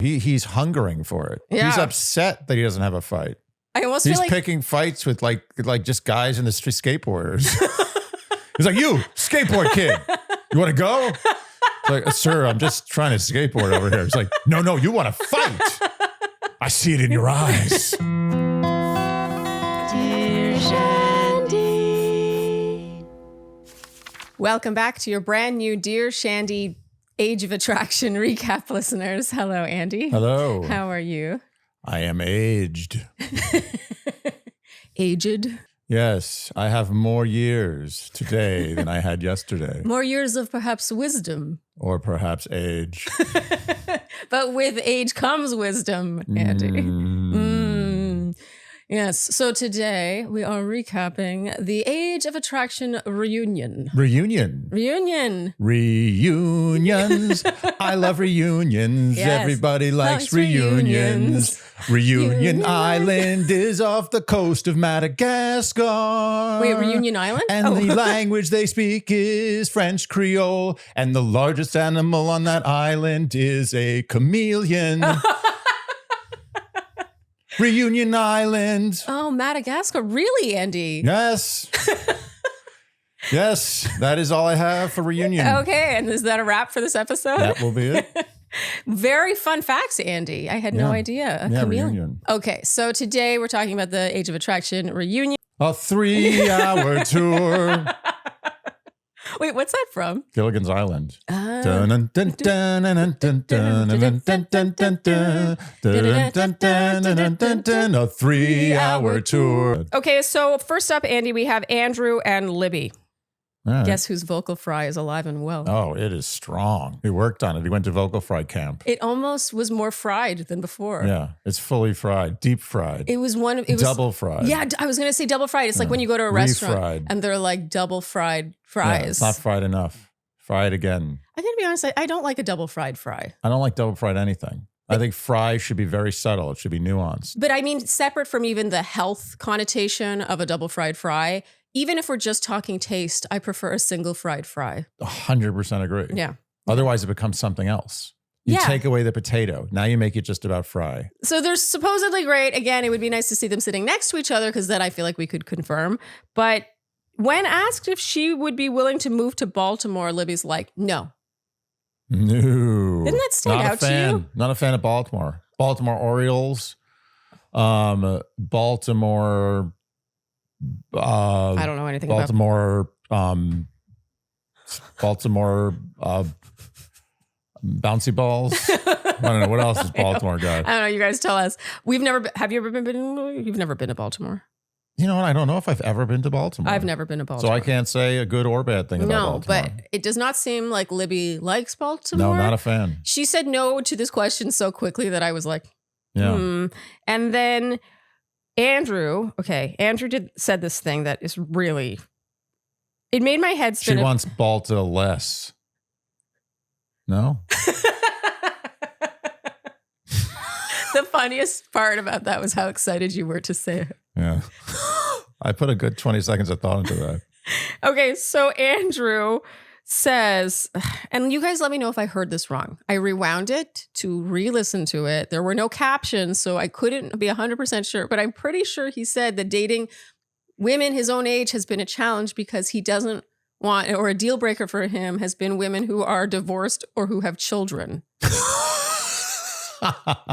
He's hungering for it. Yeah. He's upset that he doesn't have a fight. I almost feel He's like picking fights with like just guys in the street, skateboarders. He's like, you, skateboard kid, you want to go? It's like, sir, I'm just trying to skateboard over here. It's like, no, you want to fight. I see it in your eyes. Dear Shandy. Welcome back to your brand new Dear Shandy Age of Attraction recap, listeners. Hello, Andy. Hello. How are you? I am aged. Aged? Yes, I have more years today than I had yesterday. More years of perhaps wisdom. Or perhaps age. But with age comes wisdom, Andy. Yes, so today we are recapping the Age of Attraction reunion. Reunions. I love reunions. Yes. Everybody likes reunions. Reunion Island is off the coast of Madagascar. Wait, Reunion Island? And the language they speak is French Creole. And the largest animal on that island is a chameleon. Reunion Island. Oh, Madagascar. Really, Andy? Yes. Yes, that is all I have for reunion. Okay, and is that a wrap for this episode? That will be it. Very fun facts, Andy. I had no idea. A chameleon. Reunion. Okay, so today we're talking about the Age of Attraction reunion. A 3-hour tour. Wait, what's that from? Gilligan's Island. A 3-hour tour. Okay, so first up, Andy, we have Andrew and Libby. Right. Guess whose vocal fry is alive and well? Oh, it is strong. He worked on it. He went to vocal fry camp. It almost was more fried than before. Yeah, it's fully fried, deep fried. It was double fried. Yeah, I was going to say double fried. It's like when you go to a restaurant refried. and they're like double fried fries. Yeah, it's not fried enough. Fry it again. I'm going to be honest, I don't like a double fried fry. I don't like double fried anything. I think fry should be very subtle. It should be nuanced. But I mean, separate from even the health connotation of a double fried fry, even if we're just talking taste, I prefer a single fried fry. 100% agree. Yeah. Otherwise, it becomes something else. You take away the potato. Now you make it just about fry. So they're supposedly great. Again, it would be nice to see them sitting next to each other because then I feel like we could confirm. But when asked if she would be willing to move to Baltimore, Libby's like, no. No. Didn't that stand out to you? Not a fan of Baltimore. Baltimore Orioles. Baltimore. I don't know anything Baltimore. Baltimore. Bouncy balls. I don't know what else has Baltimore got. I don't know. You guys tell us. Have you ever been? You've never been to Baltimore. You know what? I don't know if I've ever been to Baltimore. I've never been to Baltimore. So I can't say a good or bad thing about Baltimore. No, but it does not seem like Libby likes Baltimore. No, not a fan. She said no to this question so quickly that I was like, yeah. And then Andrew said this thing that is really, it made my head spin. She wants Balta less. No? The funniest part about that was how excited you were to say it. Yeah. I put a good 20 seconds of thought into that. Okay, so Andrew says, and you guys let me know if I heard this wrong. I rewound it to re-listen to it. There were no captions, so I couldn't be 100% sure, but I'm pretty sure he said that dating women his own age has been a challenge because he doesn't want, or a deal breaker for him has been women who are divorced or who have children.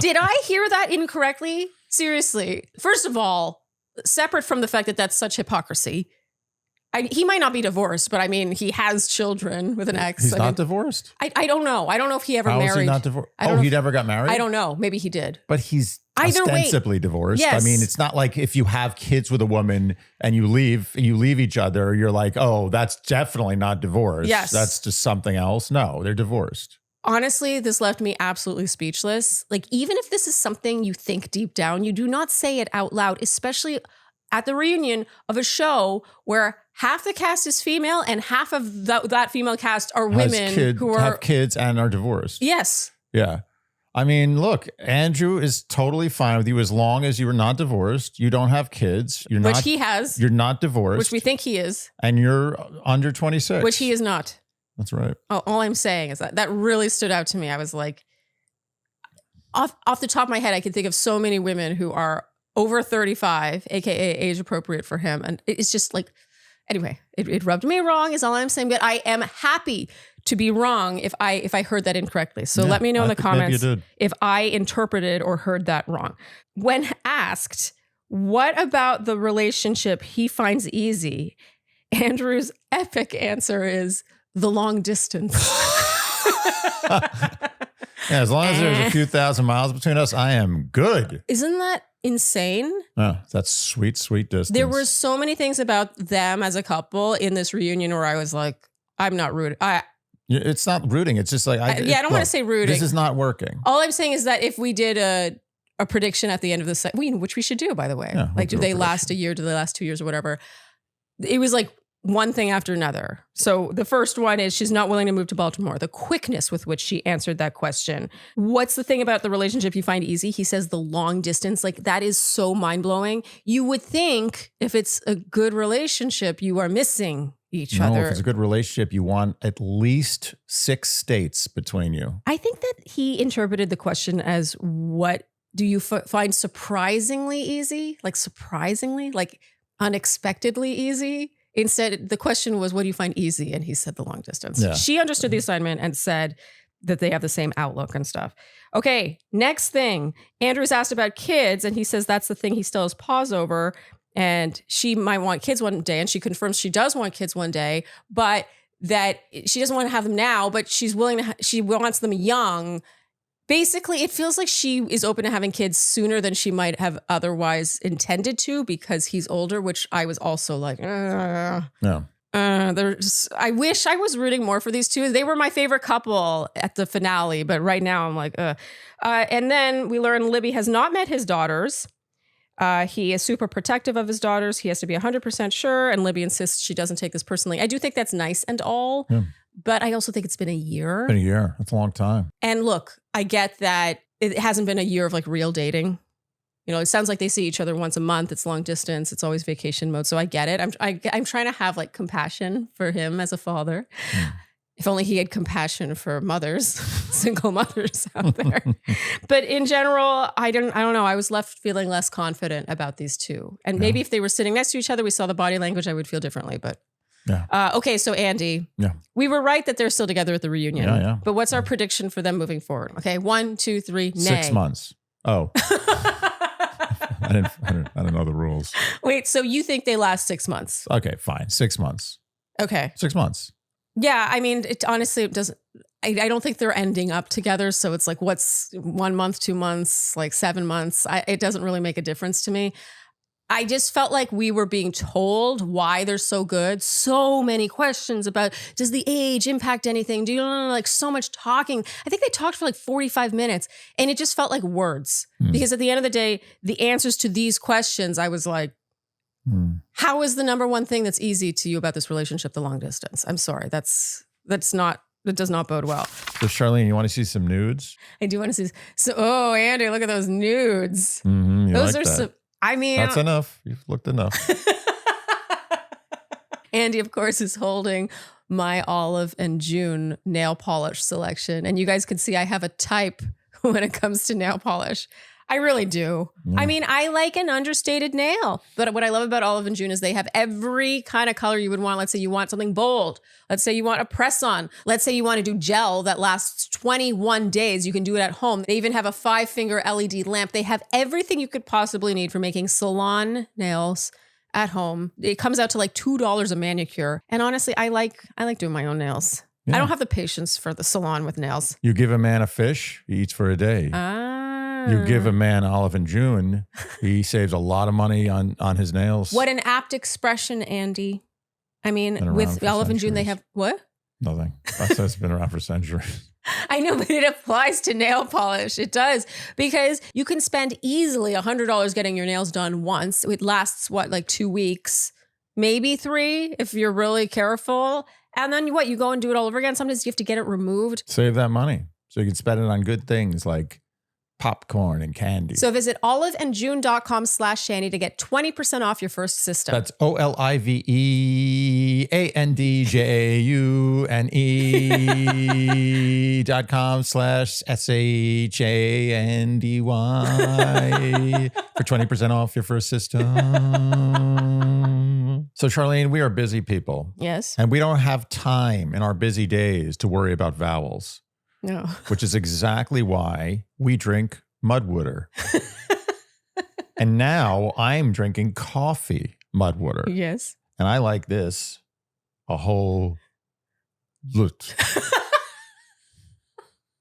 Did I hear that incorrectly? Seriously. First of all, separate from the fact that that's such hypocrisy, he might not be divorced, but I mean, he has children with an ex. He's not divorced? I don't know. I don't know if he ever How married. Is he not divorced? Oh, he never got married? I don't know. Maybe he did. But he's either ostensibly divorced. Yes. I mean, it's not like if you have kids with a woman and you leave each other, you're like, oh, that's definitely not divorce. Yes. That's just something else. No, they're divorced. Honestly, this left me absolutely speechless. Like, even if this is something you think deep down, you do not say it out loud, especially at the reunion of a show where half the cast is female and half of that female cast are women who have kids and are divorced. Yes. Yeah. I mean, look, Andrew is totally fine with you as long as you are not divorced. You don't have kids. Which he has. You're not divorced. Which we think he is. And you're under 26. Which he is not. That's right. Oh, all I'm saying is that really stood out to me. I was like, off the top of my head, I can think of so many women who are over 35, aka age appropriate for him. And it's just like, anyway, it rubbed me wrong is all I'm saying. But I am happy to be wrong if I heard that incorrectly. So let me know in the comments if I interpreted or heard that wrong. When asked, what about the relationship he finds easy? Andrew's epic answer is the long distance. Yeah, as long as there's a few thousand miles between us, I am good. Isn't that insane? Oh, that's sweet, sweet distance. There were so many things about them as a couple in this reunion where I was like, I'm not rooting. It's not rooting. It's just like, I don't want to say rooting. This is not working. All I'm saying is that if we did a prediction at the end of the which we should do, by the way, like, do they last a year? Do they last 2 years or whatever? It was like one thing after another. So the first one is she's not willing to move to Baltimore. The quickness with which she answered that question. What's the thing about the relationship you find easy? He says the long distance. Like, that is so mind blowing. You would think if it's a good relationship, you are missing each other. If it's a good relationship, you want at least 6 states between you. I think that he interpreted the question as, what do you find surprisingly easy? Like surprisingly, like unexpectedly easy? Instead, the question was, what do you find easy? And he said the long distance. Yeah. She understood the assignment and said that they have the same outlook and stuff. Okay, next thing. Andrew's asked about kids, and he says that's the thing he still has pause over. And she might want kids one day, and she confirms she does want kids one day, but that she doesn't want to have them now, but she's willing to, she wants them young. Basically, it feels like she is open to having kids sooner than she might have otherwise intended to because he's older, which I was also like, I wish I was rooting more for these two. They were my favorite couple at the finale, but right now I'm like, and then we learn Libby has not met his daughters. He is super protective of his daughters. He has to be 100% sure. And Libby insists she doesn't take this personally. I do think that's nice and all. Yeah. But I also think it's been a year. It's been a year. That's a long time. And look, I get that it hasn't been a year of like real dating. You know, it sounds like they see each other once a month. It's long distance. It's always vacation mode. So I get it. I'm trying to have like compassion for him as a father. If only he had compassion for mothers, single mothers out there. But in general, I don't know. I was left feeling less confident about these two. And maybe if they were sitting next to each other, we saw the body language, I would feel differently. But okay, so Andy, we were right that they're still together at the reunion. Yeah. But what's our prediction for them moving forward? Okay, 1, 2, 3, nay. 6 months. Oh. I don't know the rules. Wait, so you think they last 6 months? Okay, fine. 6 months. Okay. 6 months. Yeah, I mean, it doesn't, I don't think they're ending up together. So it's like, what's 1 month, 2 months, like 7 months? It doesn't really make a difference to me. I just felt like we were being told why they're so good. So many questions about, does the age impact anything? Do you know, like so much talking. I think they talked for like 45 minutes and it just felt like words. Because at the end of the day, the answers to these questions, I was like, how is the number one thing that's easy to you about this relationship the long distance? I'm sorry. that does not bode well. So Sharleen, you want to see some nudes? I do want to see. So, Andy, look at those nudes. Those are some. I mean, that's enough. You've looked enough. Andy, of course, is holding my Olive and June nail polish selection. And you guys can see I have a type when it comes to nail polish. I really do. Yeah. I mean, I like an understated nail. But what I love about Olive and June is they have every kind of color you would want. Let's say you want something bold. Let's say you want a press-on. Let's say you want to do gel that lasts 21 days. You can do it at home. They even have a 5-finger LED lamp. They have everything you could possibly need for making salon nails at home. It comes out to like $2 a manicure. And honestly, I like doing my own nails. Yeah. I don't have the patience for the salon with nails. You give a man a fish, he eats for a day. You give a man Olive and June, he saves a lot of money on his nails. What an apt expression, Andy. I mean, with Olive and June, they have what? Nothing. That's been around for centuries. I know, but it applies to nail polish. It does. Because you can spend easily $100 getting your nails done once. It lasts, like 2 weeks, maybe 3 if you're really careful. And then you go and do it all over again. Sometimes you have to get it removed. Save that money so you can spend it on good things like popcorn and candy. So visit oliveandjune.com/Shandy to get 20% off your first system. That's oliveandjune.com/SHANDY for 20% off your first system. So Sharleen, we are busy people. Yes. And we don't have time in our busy days to worry about vowels. No. Which is exactly why we drink Mudwater. And now I'm drinking coffee Mudwater. Yes. And I like this a whole lot.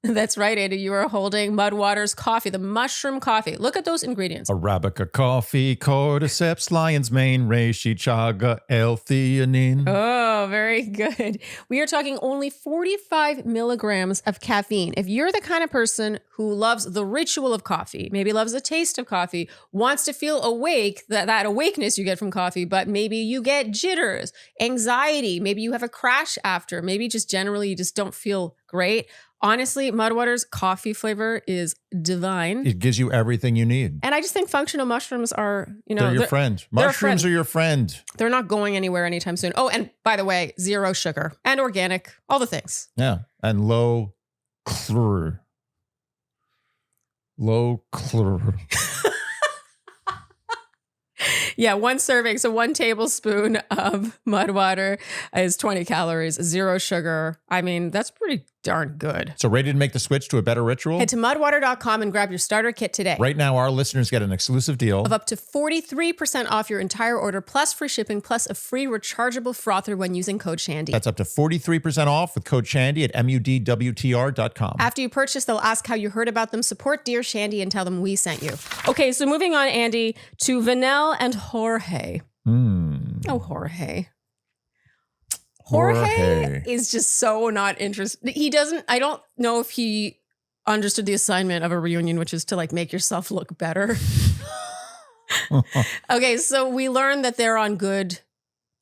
That's right, Andy. You are holding Mudwater's coffee, the mushroom coffee. Look at those ingredients. Arabica coffee, cordyceps, lion's mane, reishi, chaga, L-theanine. Oh, very good. We are talking only 45 milligrams of caffeine. If you're the kind of person who loves the ritual of coffee, maybe loves the taste of coffee, wants to feel awake, that awakeness you get from coffee, but maybe you get jitters, anxiety, maybe you have a crash after, maybe just generally you just don't feel great. Honestly, Mudwater's coffee flavor is divine. It gives you everything you need. And I just think functional mushrooms are, they're your friend. Mushrooms are your friend. They're not going anywhere anytime soon. Oh, and by the way, 0 sugar and organic, all the things. Yeah. And low chlor. Low chlor. Yeah, 1 serving. So 1 tablespoon of Mudwater is 20 calories, 0 sugar. I mean, that's pretty darn good. So ready to make the switch to a better ritual? Head to mudwater.com and grab your starter kit today. Right now, our listeners get an exclusive deal of up to 43% off your entire order, plus free shipping, plus a free rechargeable frother when using code Shandy. That's up to 43% off with code Shandy at mudwtr.com. After you purchase, they'll ask how you heard about them. Support Dear Shandy and tell them we sent you. Okay, so moving on, Andy, to Vanelle and Jorge. Oh, Jorge. Jorge is just so not interested. I don't know if he understood the assignment of a reunion, which is to like make yourself look better. Okay, so we learned that they're on good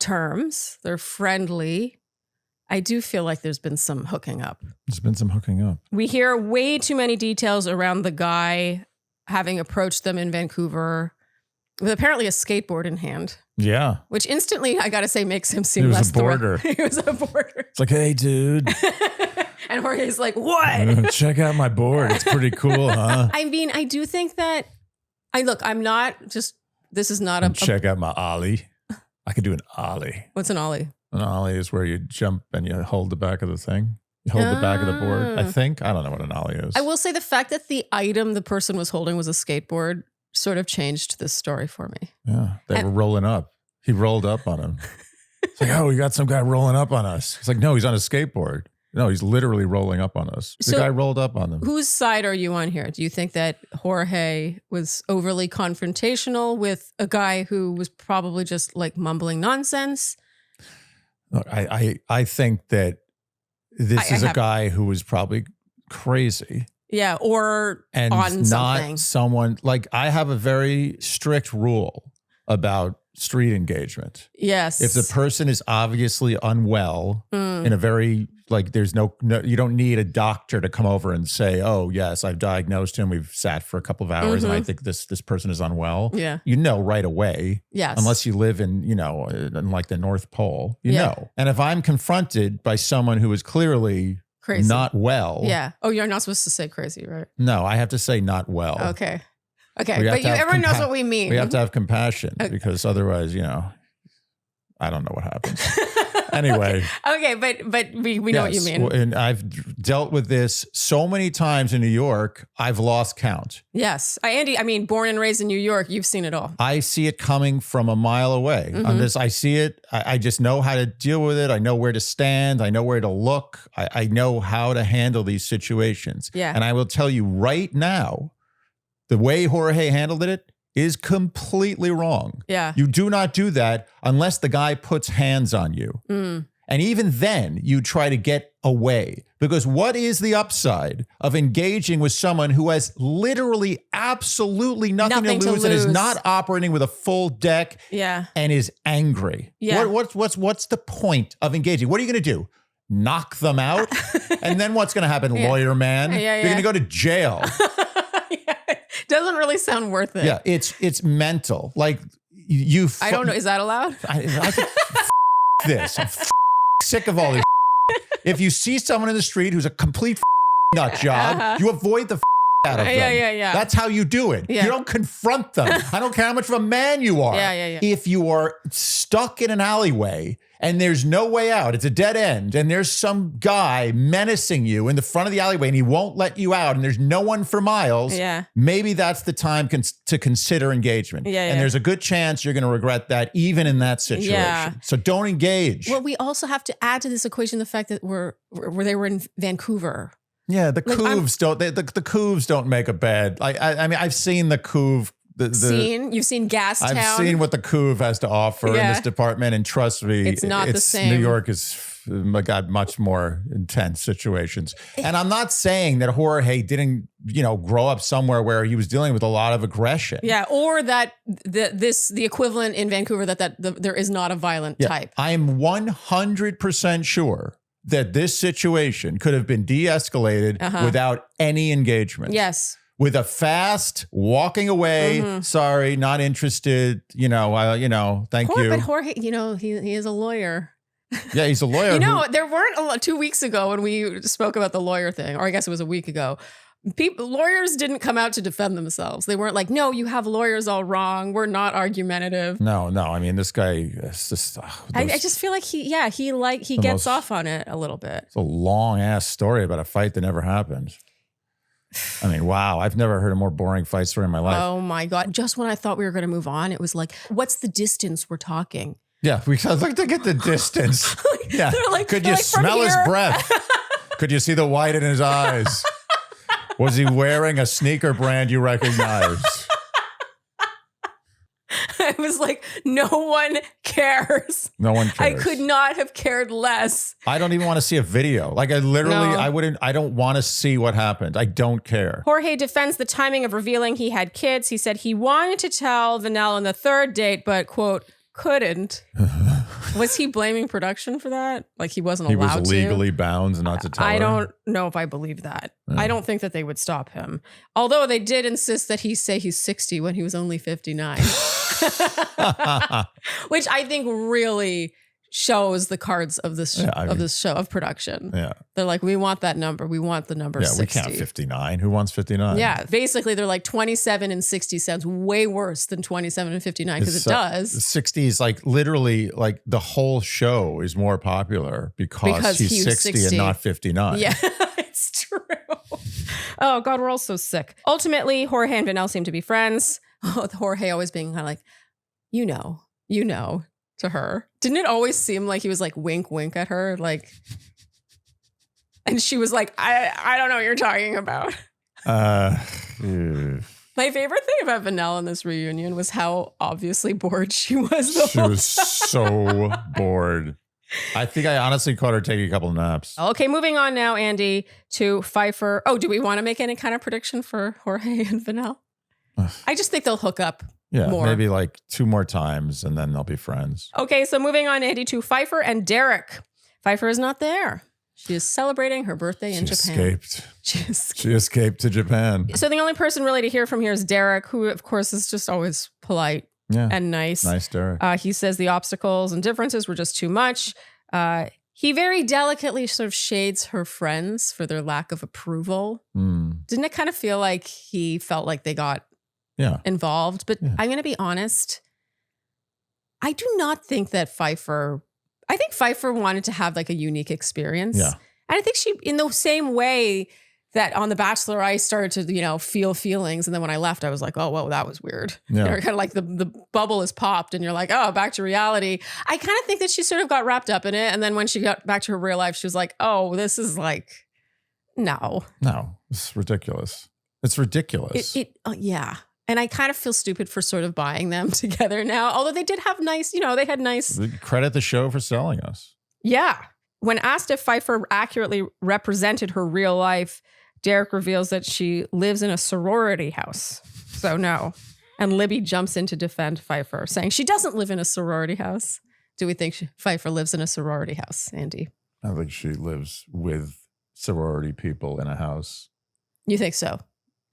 terms. They're friendly. I do feel like there's been some hooking up. There's been some hooking up. We hear way too many details around the guy having approached them in Vancouver with apparently a skateboard in hand. Yeah. Which instantly, I got to say, makes him seem less border. He was a border. It's like, hey, dude. And Jorge's like, what? Check out my board. It's pretty cool, huh? I mean, I do think that, I'm not just, this is not a... Check out my ollie. I could do an ollie. What's an ollie? An ollie is where you jump and you hold the back of the thing. You hold the back of the board, I think. I don't know what an ollie is. I will say the fact that the item the person was holding was a skateboard sort of changed this story for me. Yeah, they were rolling up. He rolled up on him. It's like, oh, we got some guy rolling up on us. It's like, no, he's on a skateboard. No, he's literally rolling up on us. The guy rolled up on them. Whose side are you on here? Do you think that Jorge was overly confrontational with a guy who was probably just like mumbling nonsense? Look, I think that this is a guy who was probably crazy. Yeah, or and on something. Not someone like I have a very strict rule about street engagement. Yes. If the person is obviously unwell in a very there's no you don't need a doctor to come over and say, oh yes, I've diagnosed him. We've sat for a couple of hours and I think this person is unwell. Yeah. You know right away. Yes. Unless you live in, in like the North Pole, you know. And if I'm confronted by someone who is clearly crazy. Not well. Yeah. Oh, you're not supposed to say crazy, right? No, I have to say not well. Okay. Okay. But everyone knows what we mean. We have to have compassion because otherwise, I don't know what happens. Anyway. Okay. But we know what you mean. And I've dealt with this so many times in New York, I've lost count. Yes. Andy, born and raised in New York, you've seen it all. I see it coming from a mile away. I see it. I just know how to deal with it. I know where to stand. I know where to look. I know how to handle these situations. Yeah. And I will tell you right now, the way Jorge handled it is completely wrong. Yeah. You do not do that unless the guy puts hands on you. And even then, you try to get away. Because what is the upside of engaging with someone who has literally absolutely nothing to lose and is not operating with a full deck and is angry? Yeah. What's the point of engaging? What are you going to do? Knock them out? And then what's going to happen, lawyer man? You're going to go to jail. Doesn't really sound worth it. Yeah, it's mental. Like you. I don't know. Is that allowed? This. I'm sick of all this. If you see someone in the street who's a complete nut job, you avoid the out of them. Yeah. That's how you do it. Yeah. You don't confront them. I don't care how much of a man you are. Yeah. If you are stuck in an alleyway and there's no way out, it's a dead end, and there's some guy menacing you in the front of the alleyway and he won't let you out and there's no one for miles, maybe that's the time to consider engagement. And there's a good chance you're going to regret that even in that situation. Yeah. So don't engage. Well, we also have to add to this equation the fact that they were in Vancouver. Yeah, the Couves don't. The Couves don't make a bed. I mean, I've seen the Couve. You've seen Gastown. I've seen what the Couve has to offer in this department, and trust me, it's not the same. New York is got much more intense situations. And I'm not saying that Jorge didn't, grow up somewhere where he was dealing with a lot of aggression. Yeah, or that the equivalent in Vancouver that there is not a violent type. I am 100% sure that this situation could have been de-escalated without any engagement. Yes. With a fast walking away, sorry, not interested, thank you. But Jorge, he is a lawyer. Yeah, he's a lawyer. There weren't 2 weeks ago when we spoke about the lawyer thing, or I guess it was a week ago. Lawyers didn't come out to defend themselves. They weren't like, no, you have lawyers all wrong. We're not argumentative. No. I mean, this guy is just. I just feel like he gets off on it a little bit. It's a long ass story about a fight that never happened. I mean, wow. I've never heard a more boring fight story in my life. Oh my God. Just when I thought we were going to move on, it was like, what's the distance we're talking? Yeah, we like to get the distance. Yeah. Could you smell his breath? Could you see the white in his eyes? Was he wearing a sneaker brand you recognize? I was like, no one cares. No one cares. I could not have cared less. I don't even want to see a video. Like I don't want to see what happened. I don't care. Jorge defends the timing of revealing he had kids. He said he wanted to tell Vanelle on the third date, but quote, couldn't. Was he blaming production for that? Like he wasn't allowed to? He was legally bound not to tell her? I don't know if I believe that. Yeah. I don't think that they would stop him. Although they did insist that he say he's 60 when he was only 59. Which I think really shows the cards of this show of production. Yeah. They're like, we want that number. We want the number 60. We count 59. Who wants 59? Yeah. Basically, they're like 27 and 60 sounds way worse than 27 and 59 because it does. 60 is like literally like the whole show is more popular because he's 60 and not 59. Yeah, it's true. Oh, God, we're all so sick. Ultimately, Jorge and Vanelle seem to be friends. Jorge always being kind of like, you know, to her. Didn't it always seem like he was like wink, wink at her? Like, and she was like, I don't know what you're talking about. My favorite thing about Vanelle in this reunion was how obviously bored she was. She was so bored. I think I honestly caught her taking a couple of naps. Okay, moving on now, Andy, to Pfeifer. Oh, do we want to make any kind of prediction for Jorge and Vanelle? I just think they'll hook up. Yeah, more. Maybe like 2 more times and then they'll be friends. Okay, so moving on, Andy, to Pfeifer and Derrick. Pfeifer is not there. She is celebrating her birthday in Japan. She escaped to Japan. So the only person really to hear from here is Derrick, who, of course, is just always polite and nice. Nice Derrick. He says the obstacles and differences were just too much. He very delicately sort of shades her friends for their lack of approval. Didn't it kind of feel like he felt like they got involved? But I'm going to be honest. I do not think that I think Pfeifer wanted to have like a unique experience. Yeah. And I think she, in the same way that on The Bachelor, I started to, feel feelings. And then when I left, I was like, oh, well, that was weird. Yeah. Kind of like the bubble is popped and you're like, oh, back to reality. I kind of think that she sort of got wrapped up in it. And then when she got back to her real life, she was like, oh, this is like, no. No, it's ridiculous. It's ridiculous. Yeah. And I kind of feel stupid for sort of buying them together now. Although they did have nice, they had nice. Credit the show for selling us. Yeah. When asked if Pfeifer accurately represented her real life, Derrick reveals that she lives in a sorority house. So no. And Libby jumps in to defend Pfeifer, saying she doesn't live in a sorority house. Do we think Pfeifer lives in a sorority house, Andy? I think she lives with sorority people in a house. You think so?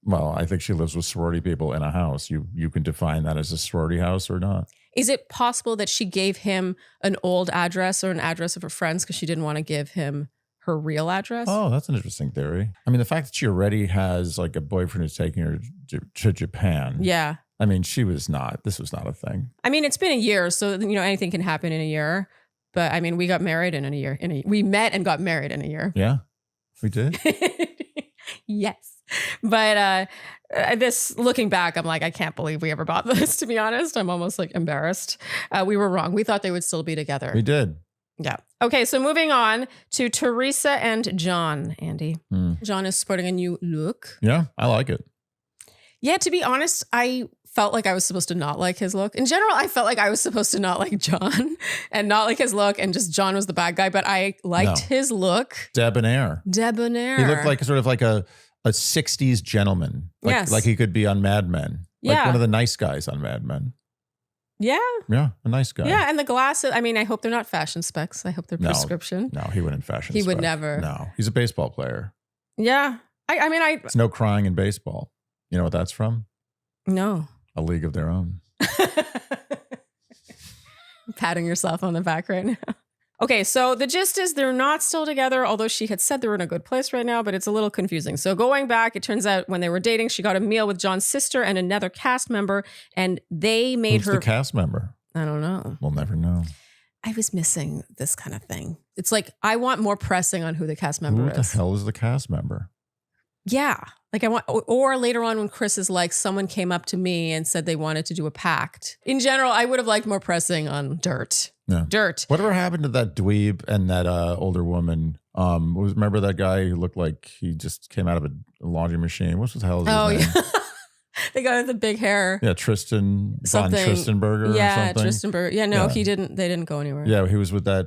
Well, I think she lives with sorority people in a house. You can define that as a sorority house or not. Is it possible that she gave him an old address or an address of her friends because she didn't want to give him her real address? Oh, that's an interesting theory. I mean, the fact that she already has like a boyfriend who's taking her to Japan. Yeah. I mean, this was not a thing. I mean, it's been a year, so, anything can happen in a year. But I mean, we got married in a year. We met and got married in a year. Yeah, we did. Yes. But this, looking back, I'm like, I can't believe we ever bought this, to be honest. I'm almost like embarrassed. We were wrong. We thought they would still be together. We did. Yeah. Okay, so moving on to Theresa and John, Andy. John is sporting a new look. Yeah, I like it. Yeah, to be honest, I felt like I was supposed to not like his look. In general, I felt like I was supposed to not like John and not like his look, and just John was the bad guy, but I liked his look. Debonair. He looked like sort of like a 60s gentleman. Like he could be on Mad Men. Like one of the nice guys on Mad Men. Yeah. Yeah, a nice guy. Yeah, and the glasses, I mean, I hope they're not fashion specs. I hope they're prescription. No, he wouldn't fashion He spec. would never. No, he's a baseball player. Yeah. I mean, It's no crying in baseball. You know what that's from? No. A League of Their Own. Patting yourself on the back right now. Okay, so the gist is they're not still together, although she had said they were in a good place right now, but it's a little confusing. So going back, it turns out when they were dating, she got a meal with John's sister and another cast member, and they made Who's the cast member? I don't know. We'll never know. I was missing this kind of thing. It's like, I want more pressing on who the cast member is. Who the hell is the cast member? Yeah. Like I want, or later on when Chris is like, someone came up to me and said they wanted to do a pact. In general, I would have liked more pressing on dirt. Yeah. Dirt. Whatever happened to that dweeb and that older woman? Remember that guy who looked like he just came out of a laundry machine? What the hell is his name? Yeah. The guy with the big hair. Yeah, Tristan von Something. Tristenberger. Yeah, or something. Tristenberger. Yeah, no, he didn't. They didn't go anywhere. Yeah, he was with the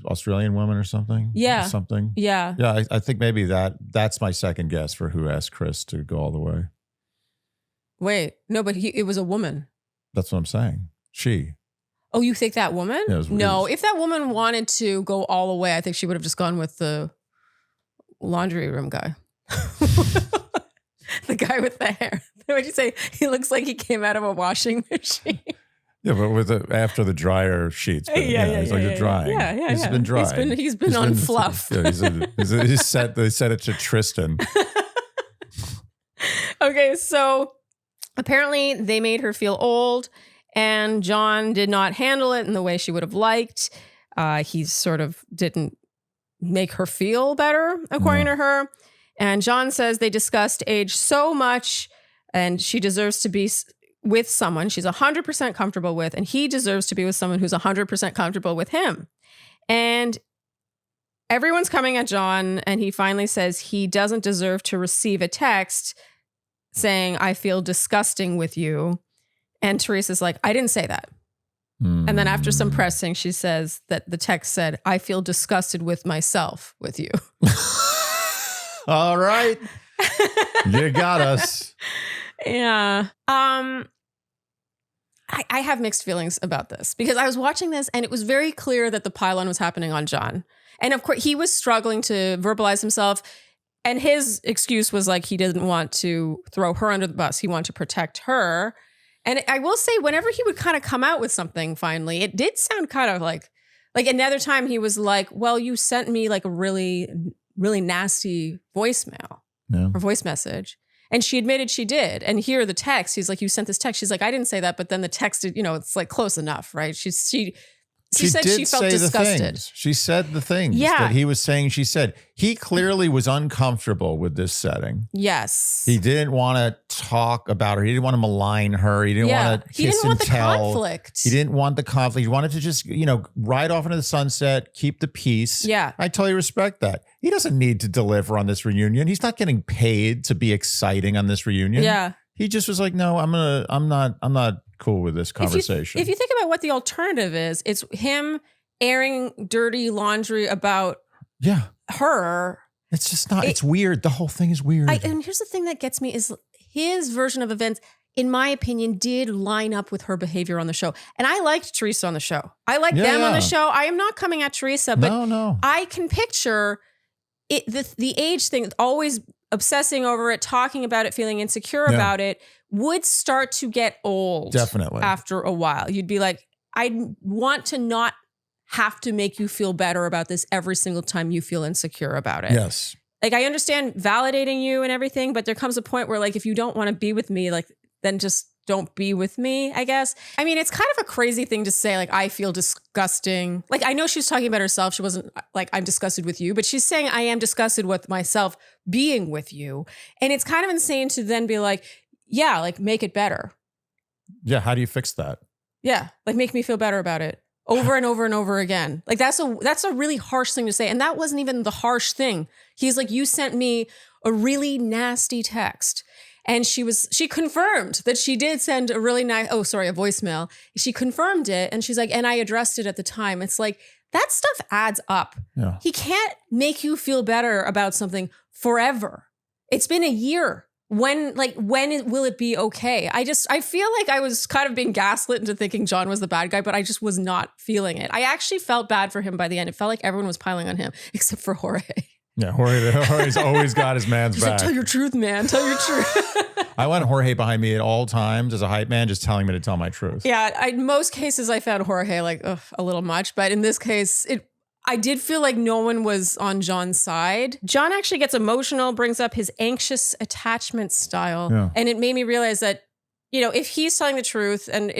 Australian woman or something. Yeah, something. Yeah, yeah. I think maybe that's my second guess for who asked Chris to go all the way. Wait, no, but it was a woman. That's what I'm saying. She. Oh, you think that woman? Yeah, no, if that woman wanted to go all the way, I think she would have just gone with the laundry room guy. The guy with the hair. What'd you say? He looks like he came out of a washing machine. Yeah, but after the dryer sheets. But, he's like drying. Yeah. He's been drying. He's been on fluff. Yeah, they said it to Tristan. Okay, so apparently they made her feel old, and John did not handle it in the way she would have liked. He sort of didn't make her feel better, according to her. And John says they discussed age so much, and she deserves to be with someone she's 100% comfortable with, and he deserves to be with someone who's 100% comfortable with him. And everyone's coming at John, and he finally says he doesn't deserve to receive a text saying, "I feel disgusting with you." And Theresa's like, "I didn't say that." And then after some pressing, she says that the text said, "I feel disgusted with myself with you." All right. You got us. Yeah. I have mixed feelings about this because I was watching this and it was very clear that the pylon was happening on John. And of course, he was struggling to verbalize himself. And his excuse was like he didn't want to throw her under the bus. He wanted to protect her. And I will say, whenever he would kind of come out with something finally, it did sound kind of like another time he was like, "Well, you sent me like a really, really nasty voicemail or voice message." And she admitted she did. And here the text, he's like, "You sent this text." She's like, "I didn't say that." But then the text, it's like close enough, right? She said she felt disgusted. She said the things that he was saying. She said he clearly was uncomfortable with this setting. Yes. He didn't want to talk about her. He didn't want to malign her. He didn't want to kiss and tell. Conflict. He didn't want the conflict. He wanted to just, ride off into the sunset, keep the peace. Yeah. I totally respect that. He doesn't need to deliver on this reunion. He's not getting paid to be exciting on this reunion. Yeah. He just was like, "No, I'm not cool with this conversation." If you think about what the alternative is, it's him airing dirty laundry about her. It's just not, it's weird. The whole thing is weird. And here's the thing that gets me is his version of events, in my opinion, did line up with her behavior on the show. And I liked Theresa on the show. I liked them on the show. I am not coming at Theresa, but no. I can picture it. The age thing always obsessing over it, talking about it, feeling insecure about it would start to get old. Definitely. After a while. You'd be like, I want to not have to make you feel better about this every single time you feel insecure about it. Yes. Like, I understand validating you and everything, but there comes a point where, like, if you don't want to be with me, like, then just don't be with me, I guess. I mean, it's kind of a crazy thing to say, like, I feel disgusting. Like, I know she's talking about herself. She wasn't like, I'm disgusted with you, but she's saying I am disgusted with myself being with you. And it's kind of insane to then be like, yeah, like, make it better. Yeah. How do you fix that? Yeah. Like, make me feel better about it over and over and over again. Like, that's a really harsh thing to say. And that wasn't even the harsh thing. He's like, you sent me a really nasty text. And she confirmed that she did send a really nice, a voicemail. She confirmed it. And she's like, and I addressed it at the time. It's like, that stuff adds up. Yeah. He can't make you feel better about something forever. It's been a year. When will it be okay? I feel like I was kind of being gaslit into thinking John was the bad guy, but I just was not feeling it. I actually felt bad for him by the end. It felt like everyone was piling on him except for Jorge. Yeah, Jorge's always got his man's back. Like, tell your truth, man. Tell your truth. I want Jorge behind me at all times as a hype man, just telling me to tell my truth. Yeah, in most cases I found Jorge like a little much, but in this case, I did feel like no one was on John's side. John actually gets emotional, brings up his anxious attachment style, and it made me realize that, if he's telling the truth, and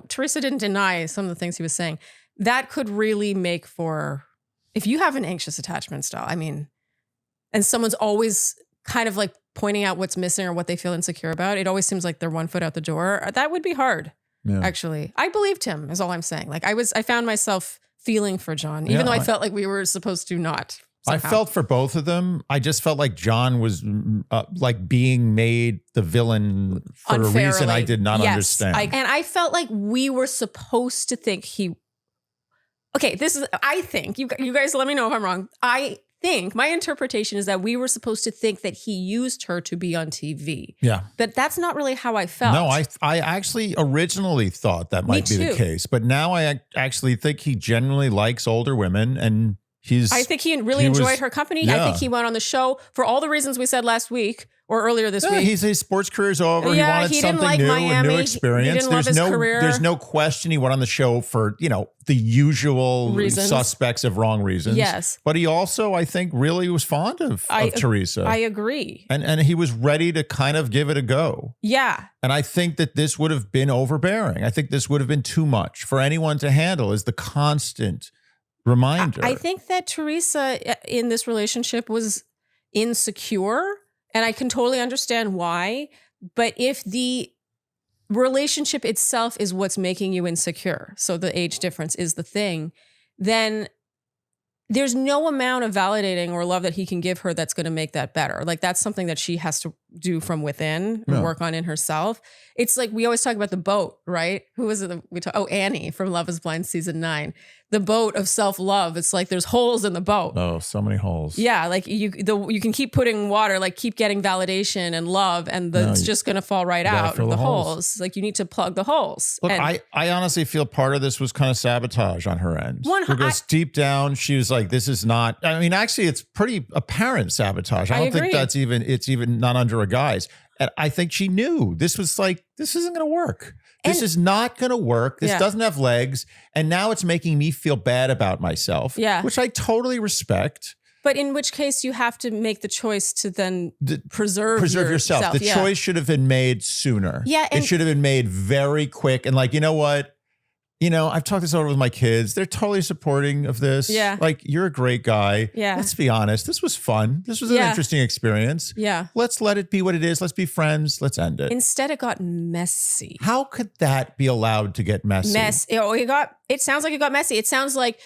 Theresa didn't deny some of the things he was saying, that could really make for. If you have an anxious attachment style, I mean, and someone's always kind of like pointing out what's missing or what they feel insecure about, it always seems like they're 1 foot out the door. That would be hard, actually. I believed him, is all I'm saying. Like, I found myself feeling for John, even though I felt like we were supposed to not. Somehow. I felt for both of them. I just felt like John was like being made the villain for Unfairly. a reason I did not understand. And I felt like we were supposed to think he... Okay, I think, you guys let me know if I'm wrong. I think, my interpretation is that we were supposed to think that he used her to be on TV. Yeah. But that's not really how I felt. No, I actually originally thought that might be the case. But now I actually think he genuinely likes older women, and I think he really enjoyed her company. Yeah. I think he went on the show for all the reasons we said last week or earlier this week. His sports career's over. Yeah, he wanted he something like new, Miami. a new experience. He didn't love his career. There's no question he went on the show for, the usual suspects of wrong reasons. Yes. But he also, I think, really was fond of Theresa. I agree. And he was ready to kind of give it a go. Yeah. And I think that this would have been overbearing. I think this would have been too much for anyone to handle, is the constant reminder. I think that Theresa in this relationship was insecure, and I can totally understand why. But if the relationship itself is what's making you insecure, so the age difference is the thing, then there's no amount of validating or love that he can give her that's going to make that better. Like, that's something that she has to do from within and work on in herself. It's like, we always talk about the boat, right? Who was it? Annie from Love is Blind season 9. The boat of self-love. It's like there's holes in the boat. Oh, so many holes. Yeah, like you can keep putting water, like keep getting validation and love, and it's just going to fall right out of the holes. Like, you need to plug the holes. Look, I honestly feel part of this was kind of sabotage on her end. Because deep down, she was like, this is not, I mean, actually, it's pretty apparent sabotage. I don't think it's even not under a guise. And I think she knew this was like, this isn't going to work. This is not going to work. This doesn't have legs. And now it's making me feel bad about myself, which I totally respect. But in which case you have to make the choice to then preserve yourself. The choice should have been made sooner. Yeah. It should have been made very quick. And like, you know what? I've talked this over with my kids. They're totally supporting of this. Yeah. Like, you're a great guy. Yeah. Let's be honest. This was fun. This was an interesting experience. Yeah. Let's let it be what it is. Let's be friends. Let's end it. Instead, it got messy. How could that be allowed to get messy? It sounds like it got messy. It sounds like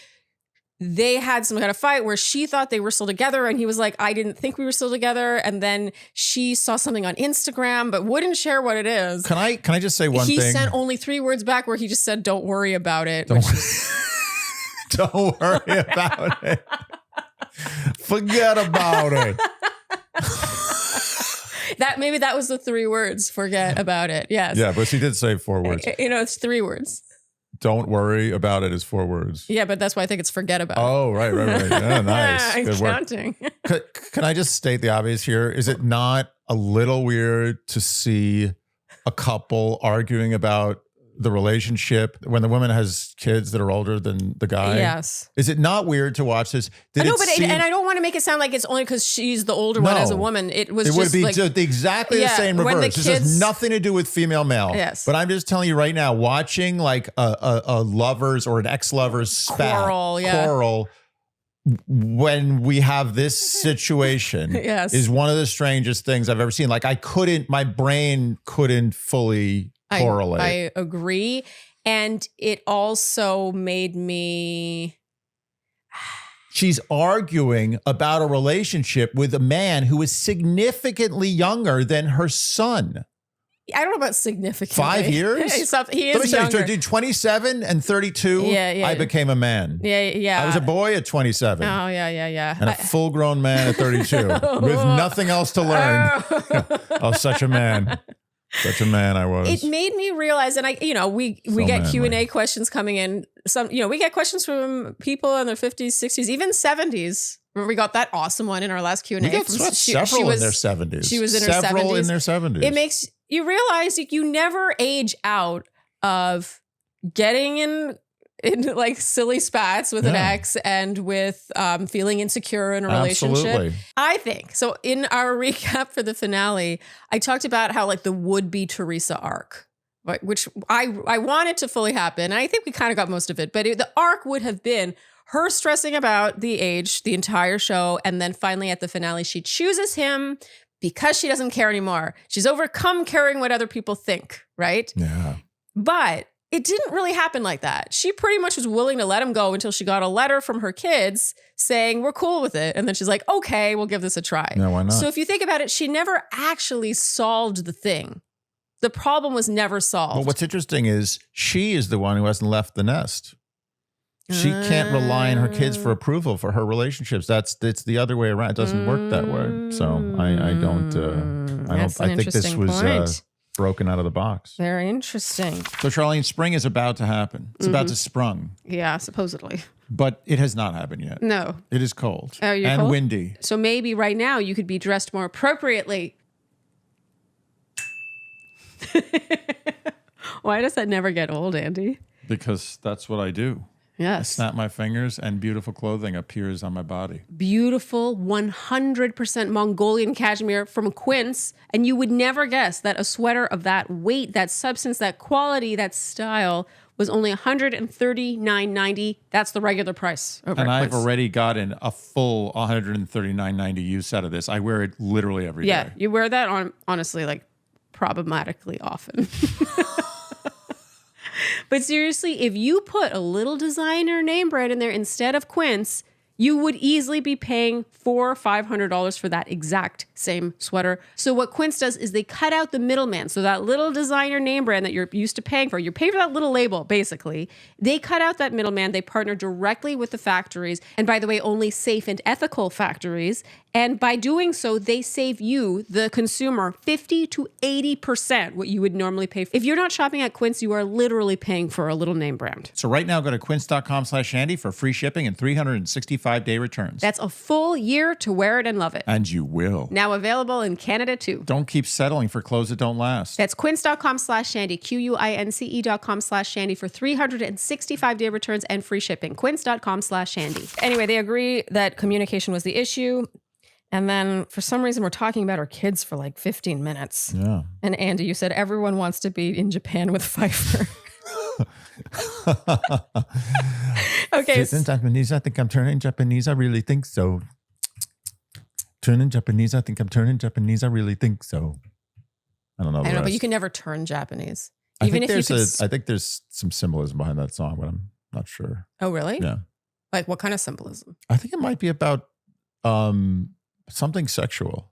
they had some kind of fight where she thought they were still together, and he was like, I didn't think we were still together. And then she saw something on Instagram but wouldn't share what it is. Can I just say one thing? He sent only 3 words back where he just said, don't worry about it. Don't worry about it. Forget about it. Maybe that was the 3 words. Forget about it. Yes. Yeah, but she did say 4 words. It's 3 words. don't worry about it is 4 words. Yeah, but that's why I think it's forget about it. Oh, right. Yeah, nice. I'm Good work. counting. Can I just state the obvious here? Is it not a little weird to see a couple arguing about the relationship when the woman has kids that are older than the guy? Yes. Is it not weird to watch this? And I don't want to make it sound like it's only because she's the older one as a woman. It would be like, exactly the same reverse. This has nothing to do with female male. Yes. But I'm just telling you right now, watching like a lover's or an ex-lover's spat, quarrel when we have this situation is one of the strangest things I've ever seen. Like my brain couldn't fully correlate. I agree. And it also made me... She's arguing about a relationship with a man who is significantly younger than her son. I don't know about significantly. 5 years? He is younger. Dude, 27 and 32, I became a man. Yeah. I was a boy at 27. Oh, yeah. And a full-grown man at 32 with nothing else to learn. Oh, such a man. Such a man I was. It made me realize, and we get Q&A questions coming in. We get questions from people in their 50s, 60s, even 70s. We got that awesome one in our last Q&A. We got several in their 70s. She was in her 70s. Several in their 70s. It makes you realize you never age out of getting in like silly spats with an ex and with feeling insecure in a relationship. Absolutely. I think. So in our recap for the finale, I talked about how like the would-be Theresa arc, right, which I wanted to fully happen. And I think we kind of got most of it. But the arc would have been her stressing about the age the entire show. And then finally at the finale, she chooses him because she doesn't care anymore. She's overcome caring what other people think, right? Yeah. But it didn't really happen like that. She pretty much was willing to let him go until she got a letter from her kids saying, we're cool with it. And then she's like, okay, we'll give this a try. No, why not? So if you think about it, she never actually solved the thing. The problem was never solved. Well, what's interesting is she is the one who hasn't left the nest. She can't rely on her kids for approval for her relationships. It's the other way around. It doesn't work that way. So I think this was broken out of the box. Very interesting. So Sharleen, spring is about to happen. It's about to sprung. Yeah, supposedly. But it has not happened yet. No. It is cold. Oh, you're and cold? Windy. So maybe right now you could be dressed more appropriately. Why does that never get old, Andy? Because that's what I do. Yes. I snap my fingers and beautiful clothing appears on my body. Beautiful 100% Mongolian cashmere from Quince. And you would never guess that a sweater of that weight, that substance, that quality, that style was only $139.90. That's the regular price over and at I've Quince. already gotten a full $139.90 use out of this. I wear it literally every day. Yeah, you wear that on, honestly, like problematically often. But seriously, if you put a little designer name brand in there instead of Quince, you would easily be paying $400 or $500 for that exact same sweater. So what Quince does is they cut out the middleman. So that little designer name brand that you're used to paying for, you're paying for that little label, basically. They cut out that middleman. They partner directly with the factories. And by the way, only safe and ethical factories. And by doing so, they save you, the consumer, 50 to 80% what you would normally pay for. If you're not shopping at Quince, you are literally paying for a little name brand. So right now, go to quince.com/Shandy for free shipping and 365-day returns. That's a full year to wear it and love it. And you will. Now available in Canada too. Don't keep settling for clothes that don't last. That's quince.com/Shandy, QUINCE.com/Shandy for 365-day returns and free shipping. Quince.com/Shandy. Anyway, they agree that communication was the issue. And then for some reason, we're talking about our kids for like 15 minutes. Yeah. And Andy, you said everyone wants to be in Japan with Pfeifer. Okay. Japanese, I think I'm turning Japanese. I really think so. Turning Japanese, I think I'm turning Japanese. I really think so. I don't know. I know, but you can never turn Japanese. I think there's some symbolism behind that song, but I'm not sure. Oh, really? Yeah. Like what kind of symbolism? I think it might be about something sexual.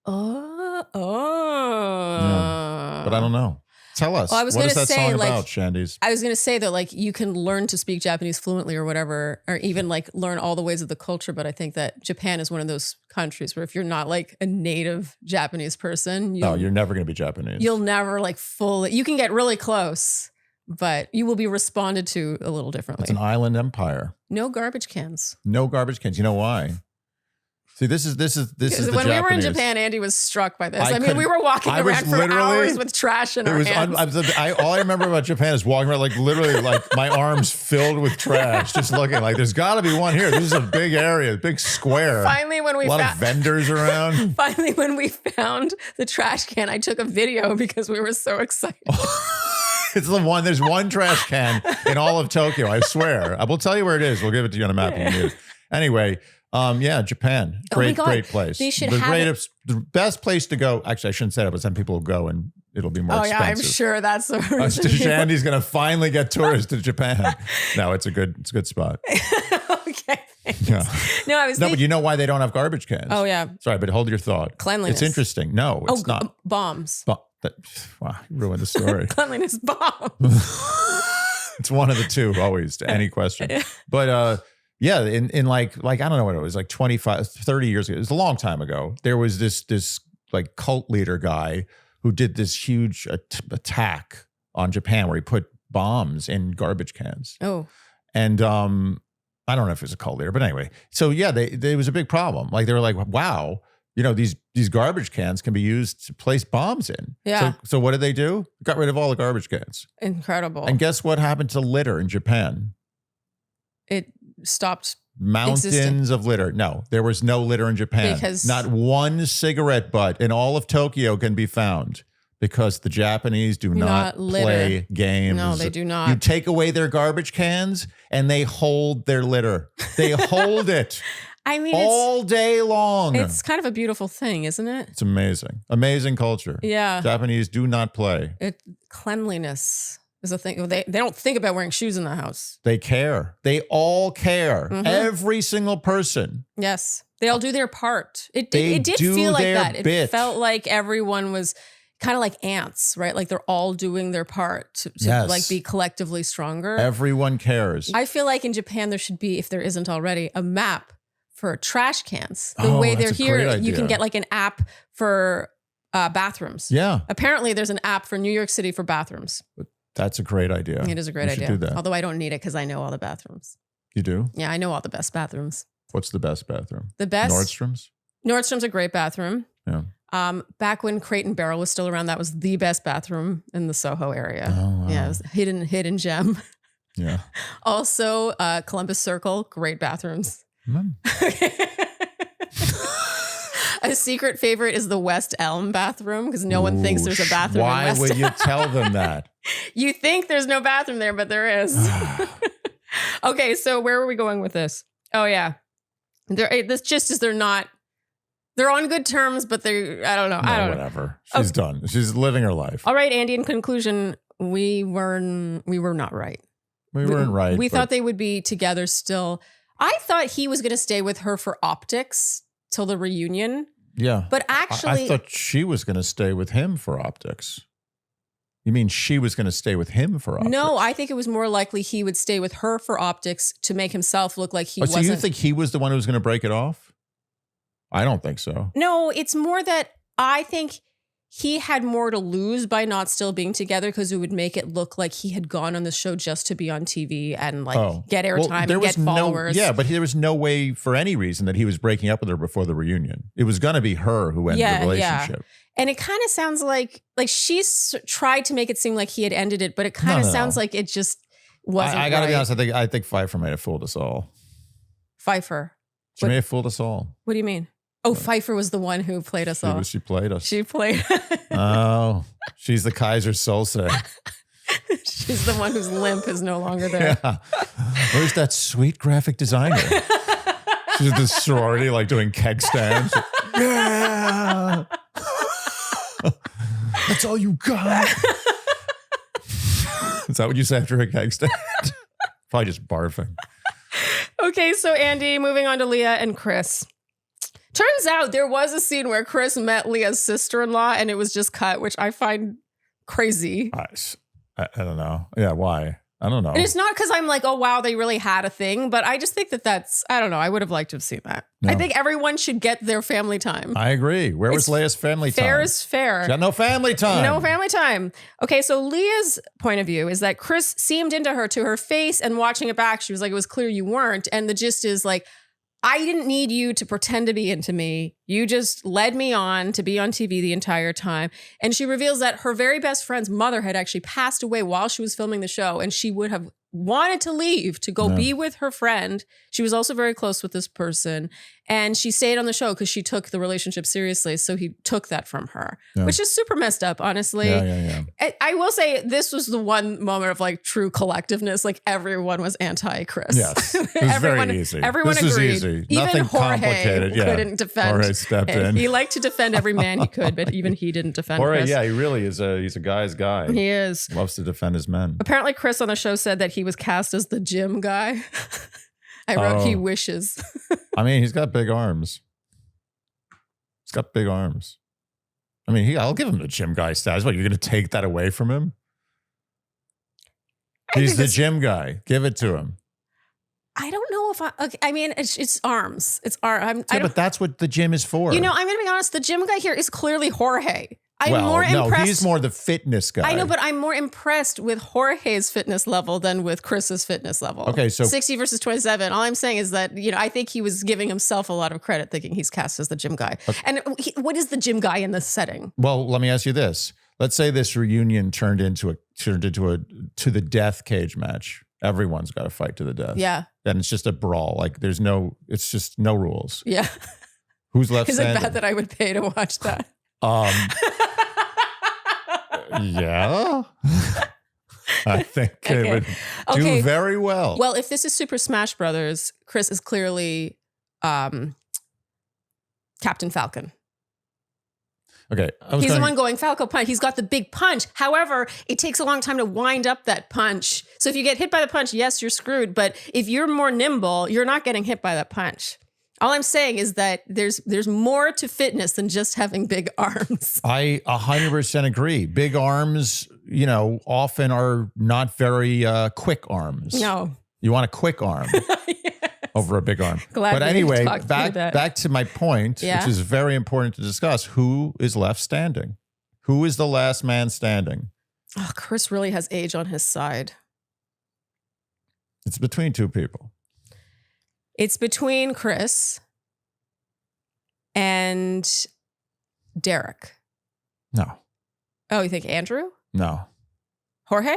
Oh. Yeah. But I don't know. Tell us. Well, what is that song about, Shandy's? I was going to say that like you can learn to speak Japanese fluently or whatever, or even like learn all the ways of the culture. But I think that Japan is one of those countries where if you're not like a native Japanese person, you're never going to be Japanese. You'll never like fully, you can get really close, but you will be responded to a little differently. It's an island empire. No garbage cans. No garbage cans. You know why? See, this is the when we were in Japanese. Japan, Andy was struck by this. I I mean, we were walking I was around for literally- hours with trash in our hands. All I remember about Japan is walking around like literally like my arms filled with trash, just looking like there's got to be one here. This is a big area, big square. Finally, when we a lot found, of vendors around. Finally, when we found the trash can, I took a video because we were so excited. It's the one. There's one trash can in all of Tokyo. I swear. I will tell you where it is. We'll give it to you on a map. When you need it. Anyway. Yeah, Japan. Great place. They should the have greatest, the best place to go. Actually, I shouldn't say that, but some people will go and it'll be more expensive. Oh yeah, I'm sure that's the reason. Shandy's going to finally get tourists to Japan. No, it's a good spot. Okay. Thanks. Yeah. No, I was No, but you know why they don't have garbage cans? Oh yeah. Sorry, but hold your thought. Cleanliness. It's interesting. No, it's not. Bombs. Wow, you ruined the story. Cleanliness bombs. It's one of the two always to any question. But yeah, in like I don't know what it was, like 25, 30 years ago. It was a long time ago. There was this like cult leader guy who did this huge attack on Japan where he put bombs in garbage cans. Oh. And I don't know if it was a cult leader, but anyway. So yeah, there was a big problem. Like they were like, wow, you know, these garbage cans can be used to place bombs in. Yeah. So what did they do? Got rid of all the garbage cans. Incredible. And guess what happened to litter in Japan? It stopped. Mountains of litter. No, there was no litter in Japan. Because not one cigarette butt in all of Tokyo can be found because the Japanese do not play games. No, they do not. You take away their garbage cans and they hold their litter. They hold it. I mean, all day long. It's kind of a beautiful thing, isn't it? It's amazing. Amazing culture. Yeah. Japanese do not play. Cleanliness is a thing. They don't think about wearing shoes in the house. They care. They all care. Mm-hmm. Every single person. Yes. They all do their part. It They did do feel like their that. It bit. felt like everyone was kind of like ants, right? Like they're all doing their part to Yes. like be collectively stronger. Everyone cares. I feel like in Japan there should be, if there isn't already, a map for trash cans. The way they're that's a here, great you can idea. get like an app for bathrooms. Yeah. Apparently there's an app for New York City for bathrooms. That's a great idea. It is a great We should idea. do that. Although I don't need it because I know all the bathrooms. You do? Yeah, I know all the best bathrooms. What's the best bathroom? The best. Nordstrom's? Nordstrom's a great bathroom. Yeah. Back when Crate and Barrel was still around, that was the best bathroom in the Soho area. Oh, wow. Yeah, it was hidden gem. Yeah. Also, Columbus Circle, great bathrooms. A secret favorite is the West Elm bathroom because no one thinks there's a bathroom in Why West would you Elm. tell them that? You think there's no bathroom there, but there is. Okay, so where were we going with this? Oh, yeah. This just is they're on good terms, but I don't know. I don't know. Whatever. She's done. She's living her life. All right, Andy, in conclusion, we were not right. We weren't right. We but thought they would be together still. I thought he was going to stay with her for optics till the reunion. Yeah. But actually, I thought she was going to stay with him for optics. You mean she was going to stay with him for optics? no, I think it was more likely he would stay with her for optics to make himself look like he So wasn't. you think he was the one who was going to break it off? I don't think so. No, it's more that I think he had more to lose by not still being together because it would make it look like he had gone on the show just to be on TV and get airtime and get followers. Yeah, but there was no way for any reason that he was breaking up with her before the reunion. It was going to be her who ended the relationship. And it kind of sounds like she's tried to make it seem like he had ended it, but it kind of sounds like it just wasn't. I got to be honest. I think Pfeifer may have fooled us all. Pfeifer. She may have fooled us all. What do you mean? Oh, Pfeifer was the one who played us all. She played us. She played. Oh, she's the Kaiser Solse. She's the one whose limp is no longer there. Yeah. Where's that sweet graphic designer? She's at the sorority, doing keg stands. Yeah. That's all you got. Is that what you say after a keg stand? Probably just barfing. Okay, so Andy, moving on to Leah and Chris. Turns out there was a scene where Chris met Leah's sister-in-law and it was just cut, which I find crazy. I don't know. Yeah, why? I don't know. And it's not because I'm like, oh, wow, they really had a thing. But I just think I don't know. I would have liked to have seen that. No. I think everyone should get their family time. I agree. Where was Leah's family time? Fair is fair. She got no family time. No family time. Okay, so Leah's point of view is that Chris seemed into her to her face, and watching it back, she was like, it was clear you weren't. And the gist is like, I didn't need you to pretend to be into me. You just led me on to be on TV the entire time. And she reveals that her very best friend's mother had actually passed away while she was filming the show, and she would have wanted to leave to go be with her friend. She was also very close with this person, and she stayed on the show because she took the relationship seriously. So he took that from her, which is super messed up, honestly. I will say this was the one moment of like true collectiveness. Like everyone was anti-Chris. Yes, it was very easy. Everyone this agreed. Was easy. Even Nothing Jorge complicated. couldn't defend. Jorge stepped in. He liked to defend every man he could, but even he didn't defend Jorge, Chris. yeah, he really is he's a guy's guy. He is. Loves to defend his men. Apparently Chris on the show said that he was cast as the gym guy. I wrote he wishes. I mean, he's got big arms. He's got big arms. I mean, I'll give him the gym guy status. What, you're going to take that away from him? He's the gym guy. Give it to him. I don't know if I mean, it's arms. It's but that's what the gym is for. You know, I'm going to be honest. The gym guy here is clearly Jorge. I'm more impressed. He's more the fitness guy. I know, but I'm more impressed with Jorge's fitness level than with Chris's fitness level. Okay, so 60 versus 27. All I'm saying is that, you know, I think he was giving himself a lot of credit thinking he's cast as the gym guy. Okay. And what is the gym guy in this setting? Well, let me ask you this. Let's say this reunion turned into a to the death cage match. Everyone's got to fight to the death. Yeah. And it's just a brawl. Like it's just no rules. Yeah. Who's left standing? Is it bad that I would pay to watch that? Yeah. I think it would do very well. Well, if this is Super Smash Brothers, Chris is clearly Captain Falcon. Okay. He's the one going Falco punch. He's got the big punch. However, it takes a long time to wind up that punch. So if you get hit by the punch, yes, you're screwed. But if you're more nimble, you're not getting hit by that punch. All I'm saying is that there's more to fitness than just having big arms. I 100% agree. Big arms, you know, often are not very quick arms. No. You want a quick arm over a big arm. But anyway, back to my point, which is very important to discuss. Who is left standing? Who is the last man standing? Oh, Chris really has age on his side. It's between two people. It's between Chris and Derrick. No. Oh, you think Andrew? No. Jorge?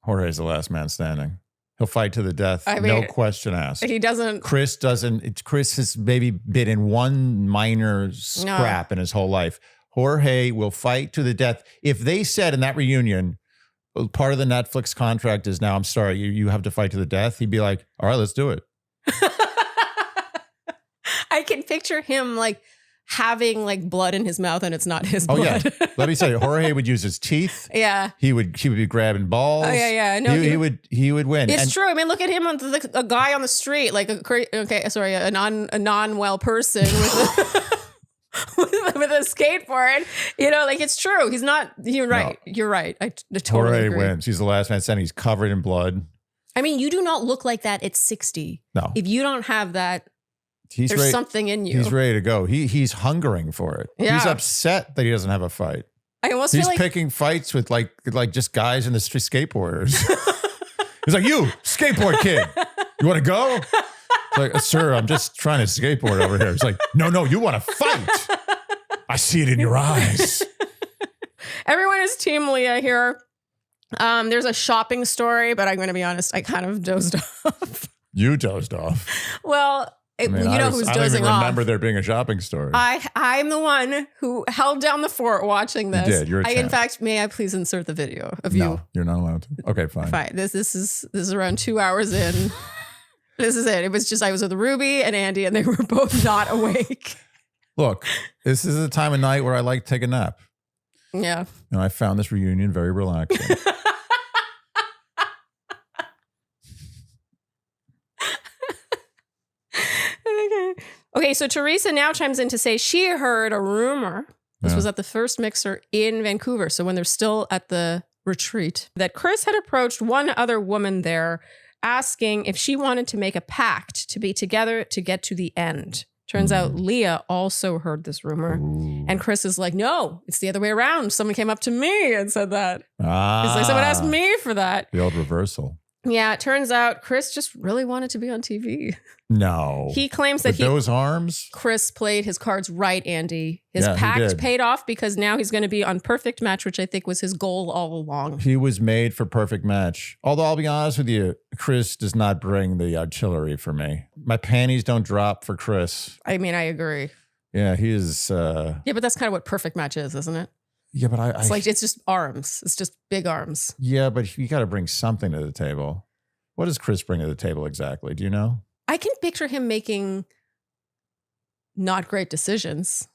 Jorge's the last man standing. He'll fight to the death. I mean, no question asked. He doesn't. Chris doesn't. Chris has maybe been in one minor scrap in his whole life. Jorge will fight to the death. If they said in that reunion, part of the Netflix contract is now, I'm sorry, you have to fight to the death. He'd be like, all right, let's do it. I can picture him like having like blood in his mouth and it's not his blood. Yeah. Let me tell you, Jorge would use his teeth. Yeah. He would be grabbing balls. Oh yeah. No, he would win. It's true. I mean, look at him on a guy on the street, like a non-well person with a skateboard. You know, like it's true. He's not. You're right. No. You're right. I totally agree. Jorge wins. He's the last man standing. He's covered in blood. I mean, you do not look like that at 60. No. If you don't have that, there's something in you. He's ready to go. He's hungering for it. Yeah. He's upset that he doesn't have a fight. I almost feel like he's picking fights with like just guys in the street, skateboarders. He's like, you skateboard kid, you want to go? It's like, sir, I'm just trying to skateboard over here. It's like, no, you want to fight. I see it in your eyes. Everyone is Team Leah here. There's a shopping story, but I'm going to be honest, I kind of dozed off. You dozed off. Well, who's dozing off? I don't even remember there being a shopping story. I'm the one who held down the fort watching this. You did. You're a champ. In fact, may I please insert the video of you? No, you're not allowed to. Okay, fine. Fine. This is around 2 hours in. This is it. It was just I was with Ruby and Andy, and they were both not awake. Look, this is a time of night where I like to take a nap. Yeah. And I found this reunion very relaxing. Okay, so Theresa now chimes in to say she heard a rumor. This was at the first mixer in Vancouver. So when they're still at the retreat that Chris had approached one other woman there asking if she wanted to make a pact to be together to get to the end. Turns out Leah also heard this rumor. Ooh. And Chris is like, no, it's the other way around. Someone came up to me and said that. He's Ah, like, someone asked me for that. the old reversal. Yeah, it turns out Chris just really wanted to be on TV. No. He claims that With those arms? Chris played his cards right, Andy. His Yeah, he pact did. paid off because now he's going to be on Perfect Match, which I think was his goal all along. He was made for Perfect Match. Although I'll be honest with you, Chris does not bring the artillery for me. My panties don't drop for Chris. I mean, I agree. Yeah, he is. Yeah, but that's kind of what Perfect Match is, isn't it? Yeah, but It's like, it's just arms. It's just big arms. Yeah, but you got to bring something to the table. What does Chris bring to the table exactly? Do you know? I can picture him making not great decisions.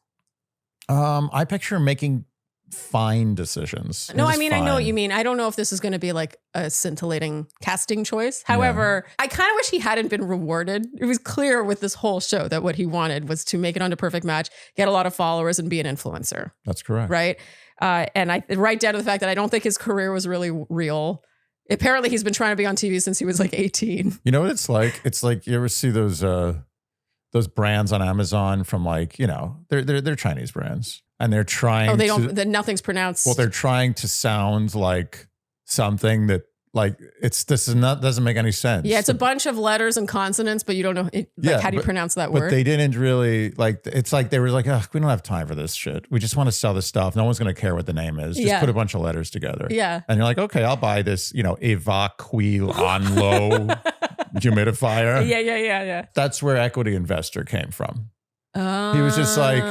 I picture him making fine decisions. No, Just I mean, I know what fine. you mean. I don't know if this is going to be like a scintillating casting choice. However, I kind of wish he hadn't been rewarded. It was clear with this whole show that what he wanted was to make it onto Perfect Match, get a lot of followers, and be an influencer. That's correct. Right. And I right down to the fact that I don't think his career was really real. Apparently, he's been trying to be on TV since he was like 18. You know what it's like? It's like, you ever see those brands on Amazon from, like, you know, they're Chinese brands, and they're trying. Oh, they don't. That nothing's pronounced. Well, they're trying to sound like something that, like, doesn't make any sense. Yeah, it's a bunch of letters and consonants, but you don't know how do you pronounce that But word? they didn't really, like, it's like they were like, oh, we don't have time for this shit. We just want to sell this stuff. No one's going to care what the name is. Just put a bunch of letters together. Yeah. And you're like, okay, I'll buy this, you know, Evacuil humidifier. Yeah. That's where equity investor came from. He was just like,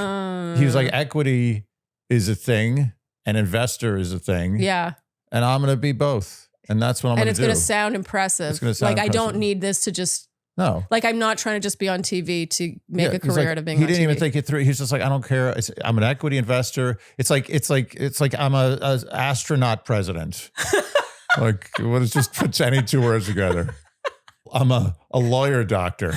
equity is a thing and investor is a thing. Yeah. And I'm going to be both. And that's what I'm going to do. And it's going to sound impressive. It's gonna sound I don't impressive. need this to just, No. like, I'm not trying to just be on TV to make a career out of being on TV. He didn't even think it through. He's just like, I don't care. I'm an equity investor. It's like I'm a astronaut president. Like, well, it's just puts any two words together. I'm a lawyer doctor.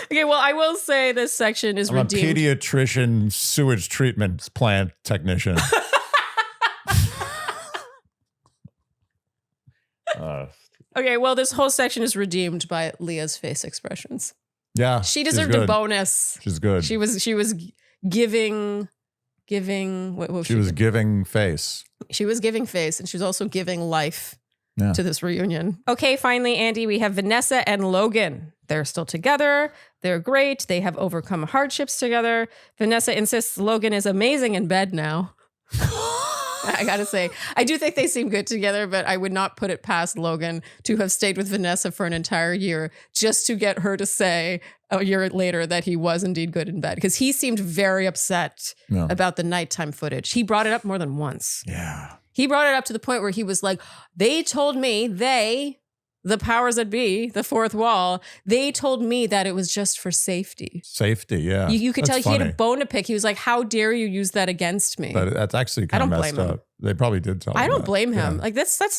Okay, well, I will say this section is I'm redeemed. a pediatrician sewage treatment plant technician. Okay, well, this whole section is redeemed by Leah's face expressions. Yeah. She deserved a bonus. She's good. She was giving what She was giving face. She was giving face, and she was also giving life to this reunion. Okay, finally, Andy, we have Vanessa and Logan. They're still together. They're great. They have overcome hardships together. Vanessa insists Logan is amazing in bed now. I gotta say, I do think they seem good together, but I would not put it past Logan to have stayed with Vanessa for an entire year just to get her to say a year later that he was indeed good in bed. Because he seemed very upset about the nighttime footage. He brought it up more than once. Yeah. He brought it up to the point where he was like, they told me, the powers that be, the fourth wall, they told me that it was just for safety. Safety, yeah. You could That's tell he had a funny. bone to pick. He was like, how dare you use that against me? But that's actually kind of messed blame him. up. They probably did tell him I don't that. blame him. Yeah. Like that's like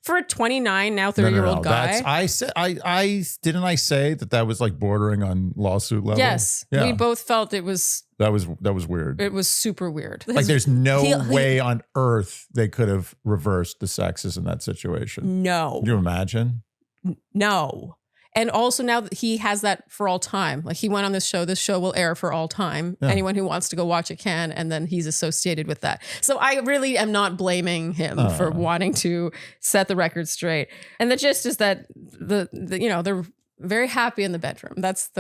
for a 29 now 30-year-old guy. I said I didn't I say that was like bordering on lawsuit level. Yes, Yeah. we both felt it was. That was weird. It was super weird. Like there's no way on earth they could have reversed the sexes in that situation. No. Can you imagine? No. And also now that he has that for all time. Like he went on this show will air for all time. Yeah. Anyone who wants to go watch it can, and then he's associated with that. So I really am not blaming him for wanting to set the record straight. And the gist is that they're very happy in the bedroom. That's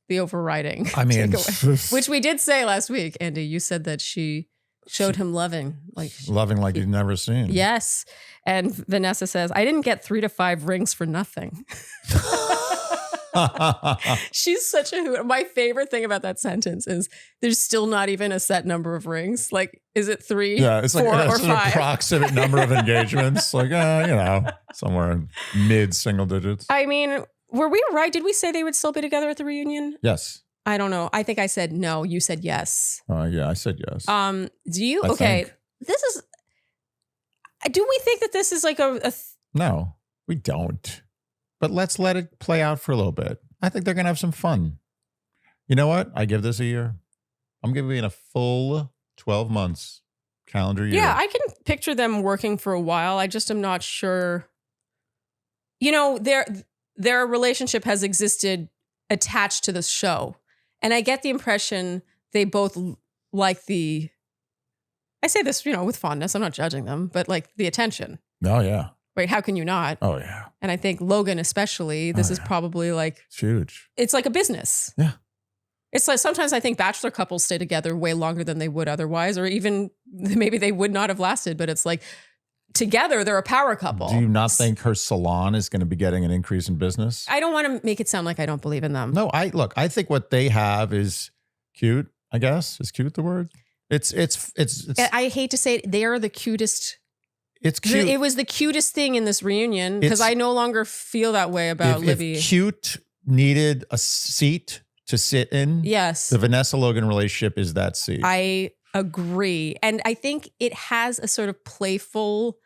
the overriding takeaway. Which we did say last week, Andy. You said that she showed him loving You'd never seen. Yes. And Vanessa says, I didn't get 3 to 5 rings for nothing. She's such a hoot. My favorite thing about that sentence is there's still not even a set number of rings. Like, is it 3, Yeah, it's 4, like or it's an 5? approximate number of engagements. Like, somewhere in mid single digits. I mean, were we right? Did we say they would still be together at the reunion? Yes. I don't know. I think I said no. You said yes. Yeah, I said yes. Do you? I Okay. think. This is. Do we think that this is like No, we don't. But let's let it play out for a little bit. I think they're going to have some fun. You know what? I give this a year. I'm giving it a full 12 months calendar year. Yeah, I can picture them working for a while. I just am not sure. You know, their relationship has existed attached to this show. And I get the impression they both like I say this, with fondness. I'm not judging them, but like the attention. Oh, yeah. Right? How can you not? Oh, yeah. And I think Logan especially, this is probably like... It's huge. It's like a business. Yeah. It's like sometimes I think bachelor couples stay together way longer than they would otherwise, or even maybe they would not have lasted, but it's like together they're a power couple. Do you not think her salon is going to be getting an increase in business? I don't want to make it sound like I don't believe in them. No, I think what they have is cute, I guess. Is cute the word? It's I hate to say it, they are the cutest. It's cute. It was the cutest thing in this reunion because I no longer feel that way about Libby. If cute needed a seat to sit in, yes, the Vanessa Logan relationship is that seat. I agree. And I think it has a sort of playful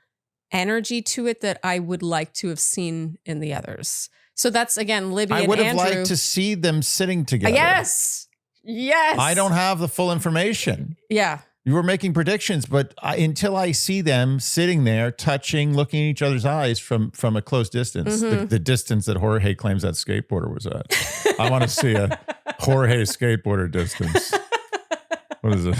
energy to it that I would like to have seen in the others. So that's, again, Libby and Andrew. I would have liked to see them sitting together. Yes. I don't have the full information. Yeah. You were making predictions, but until I see them sitting there, touching, looking in each other's eyes from a close distance, the distance that Jorge claims that skateboarder was at. I want to see a Jorge skateboarder distance. What is it?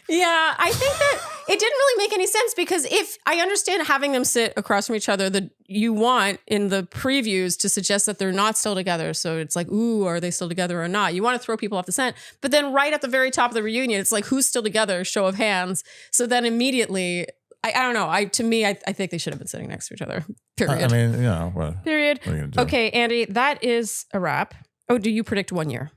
Yeah, I think that it didn't really make any sense because if I understand having them sit across from each other, that you want in the previews to suggest that they're not still together. So it's like, ooh, are they still together or not? You want to throw people off the scent. But then right at the very top of the reunion, it's like, who's still together? Show of hands. So then immediately, I don't know. I think they should have been sitting next to each other. Period. I mean, what? Period. What are you gonna do? Okay, Andy, that is a wrap. Oh, do you predict 1 year?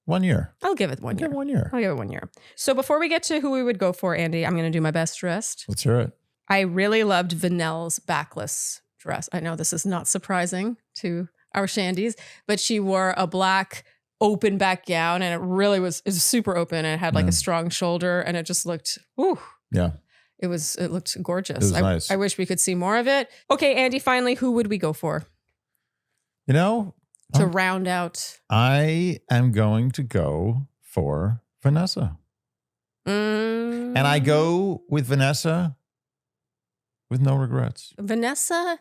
1 year. I'll give it 1 year. 1 year. I'll give it 1 year. So before we get to who we would go for, Andy, I'm going to do my best dressed. Let's hear it. I really loved Vanelle's backless dress. I know this is not surprising to our Shandies, but she wore a black open back gown and it really was super open and it had like a strong shoulder and it just looked, ooh. Yeah. It looked gorgeous. It was nice. I wish we could see more of it. Okay, Andy, finally, who would we go for? To round out. I am going to go for Vanessa. And I go with Vanessa with no regrets. Vanessa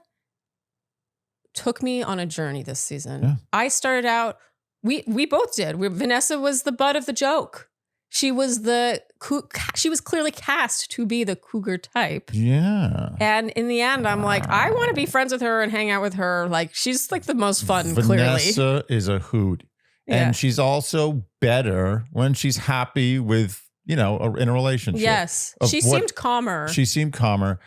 took me on a journey this season. Yeah. I started out, we both did. Vanessa was the butt of the joke. She was clearly cast to be the cougar type. Yeah. And in the end, I'm like, I want to be friends with her and hang out with her. Like, she's like the most fun, clearly. Vanessa is a hoot. Yeah. And she's also better when she's happy with, in a relationship. Yes. She seemed calmer. She seemed calmer.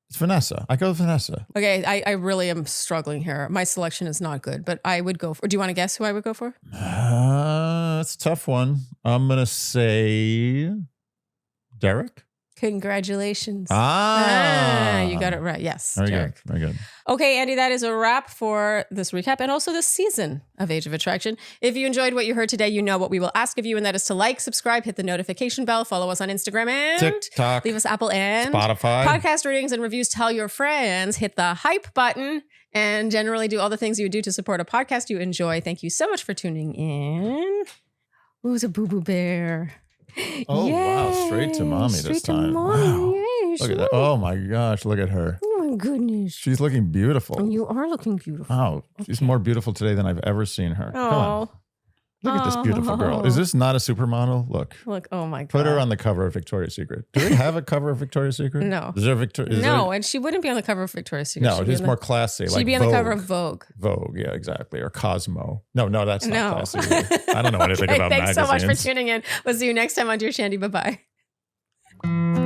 It's Vanessa. I go with Vanessa. Okay, I really am struggling here. My selection is not good, but I would go for... Do you want to guess who I would go for? That's a tough one. I'm going to say Derrick. Congratulations. You got it right. Yes. Very Derrick. good. Very good. Okay, Andy, that is a wrap for this recap and also this season of Age of Attraction. If you enjoyed what you heard today, you know what we will ask of you, and that is to like, subscribe, hit the notification bell, follow us on Instagram and TikTok, leave us Apple and Spotify. Podcast ratings and reviews. Tell your friends, hit the hype button, and generally do all the things you would do to support a podcast you enjoy. Thank you so much for tuning in. Who's a boo-boo bear? Oh, Yay. wow. Straight to mommy this time. Mommy. Wow. Yay. Look at that. Oh, my gosh. Look at her. Oh, my goodness. She's looking beautiful. You are looking beautiful. Oh, she's more beautiful today than I've ever seen her. Come on. Oh. Look at this beautiful girl. Is this not a supermodel? Look. Oh my God. Put her on the cover of Victoria's Secret. Do they have a cover of Victoria's Secret? No. Is there and she wouldn't be on the cover of Victoria's Secret. No, it is more classy. She'd be on the cover of Vogue. Vogue, yeah, exactly. Or Cosmo. No, that's not classy. I don't know anything about Thanks magazines. so much for tuning in. We'll see you next time on Dear Shandy. Bye-bye.